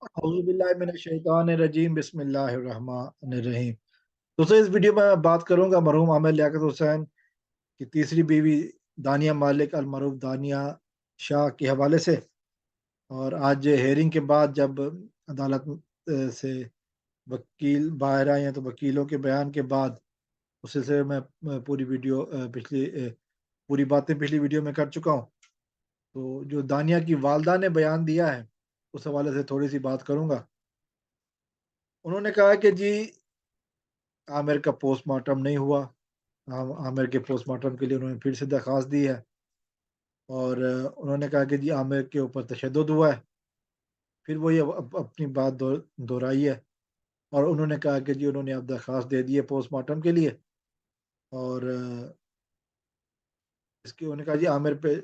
औज़ुबिल्लाहिमिनश्शैतानिर्रजीम बिस्मिल्लाहिर्रहमानिर्रहीम। दोस्तों, इस वीडियो में मैं बात करूंगा मरहूम आमिर लियाकत हुसैन की तीसरी बीवी दानिया मालिक अल मरूफ दानिया शाह के हवाले से। और आज हेयरिंग के बाद जब अदालत से वकील बाहर आए हैं तो वकीलों के बयान के बाद उस सिलसिले में पूरी वीडियो पूरी बातें पिछली वीडियो में कर चुका हूँ। तो जो दानिया की वालदा ने बयान दिया है उस हवाले से थोड़ी सी बात करूंगा। उन्होंने कहा कि जी आमिर का पोस्टमार्टम नहीं हुआ। आमिर के पोस्टमार्टम के लिए उन्होंने फिर से दरख्वास्त दी है और उन्होंने कहा कि जी आमिर के ऊपर तशद्दुद हुआ है। फिर वो ये अपनी बात दोहराई है और उन्होंने कहा कि जी उन्होंने अब दरख्वास्त दे दी है पोस्टमार्टम के लिए और इसके उन्होंने कहा जी आमिर पे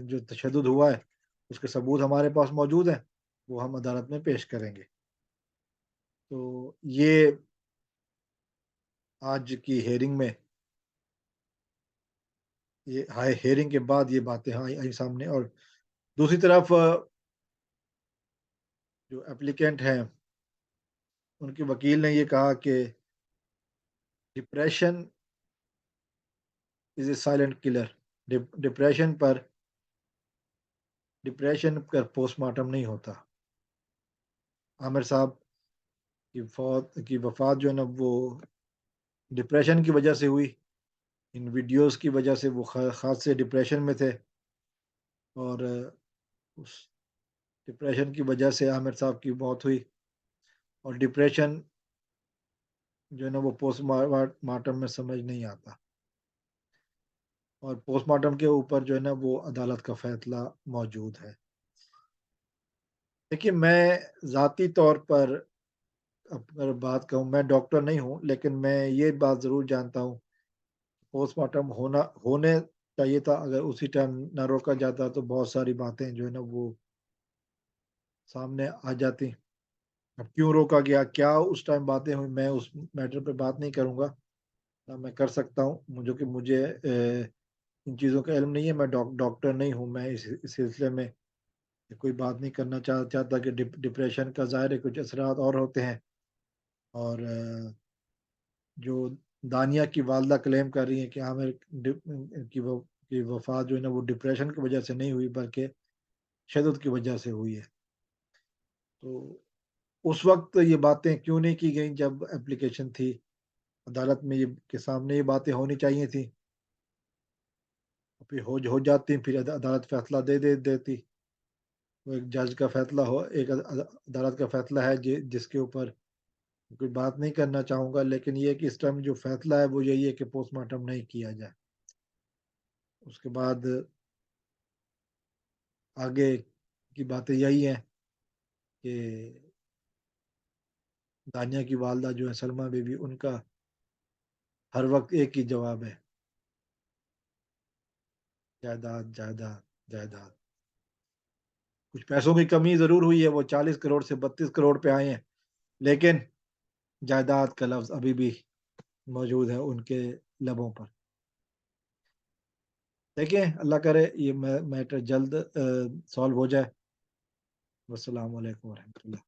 जो तशद्दुद हुआ है उसके सबूत हमारे पास मौजूद हैं, वो हम अदालत में पेश करेंगे। तो ये आज की हेयरिंग में ये हाई हेयरिंग के बाद ये बातें आई आई सामने। और दूसरी तरफ जो एप्लीकेंट हैं उनके वकील ने ये कहा कि depression is a silent killer. Depression पर पोस्टमार्टम नहीं होता। आमिर साहब की वफात जो है ना वो डिप्रेशन की वजह से हुई। इन वीडियोस की वजह से वो खास से डिप्रेशन में थे और उस डिप्रेशन की वजह से आमिर साहब की मौत हुई। और डिप्रेशन जो है ना वो पोस्टमार्टम में समझ नहीं आता और पोस्टमार्टम के ऊपर जो है ना वो अदालत का फैसला मौजूद है। देखिए, मैं ज़ाती तौर पर अगर बात कहूँ, मैं डॉक्टर नहीं हूँ, लेकिन मैं ये बात ज़रूर जानता हूँ, पोस्टमार्टम होने चाहिए था। अगर उसी टाइम ना रोका जाता तो बहुत सारी बातें जो है ना वो सामने आ जाती। अब क्यों रोका गया, क्या उस टाइम बातें हुई, मैं उस मैटर पे बात नहीं करूँगा। ना मैं कर सकता हूँ, मुझे इन चीज़ों का इल्म नहीं है। मैं डॉक्टर नहीं हूँ। मैं इस सिलसिले में कोई बात नहीं करना चाहता कि डिप्रेशन का ज़ाहिर है कुछ असरात और होते हैं। और जो दानिया की वालदा क्लेम कर रही हैं कि आमिर की वफ़ात जो है ना वो डिप्रेशन की वजह से नहीं हुई बल्कि तशद्दुद की वजह से हुई है। तो उस वक़्त ये बातें क्यों नहीं की गईं जब एप्लीकेशन थी? अदालत में ये के सामने ये बातें होनी चाहिए थी। फिर हो जाती, फिर अदालत फ़ैसला दे देती। वो एक जज का फ़ैसला हो, एक अदालत का फ़ैसला है जिसके ऊपर कोई बात नहीं करना चाहूँगा, लेकिन ये है कि इस टाइम जो फ़ैसला है वो यही है कि पोस्टमार्टम नहीं किया जाए। उसके बाद आगे की बातें यही हैं कि दानिया की वालदा जो है सलमा बीबी, उनका हर वक़्त एक ही जवाब है, जायदाद, जायदाद, जायदाद। कुछ पैसों की कमी ज़रूर हुई है, वो 40 करोड़ से 32 करोड़ पे आए हैं, लेकिन जायदाद का लफ्ज़ अभी भी मौजूद है उनके लबों पर। देखिए, अल्लाह करे ये मैटर जल्द सॉल्व हो जाए। वस्सलामु अलैकुम वरहमतुल्लाह।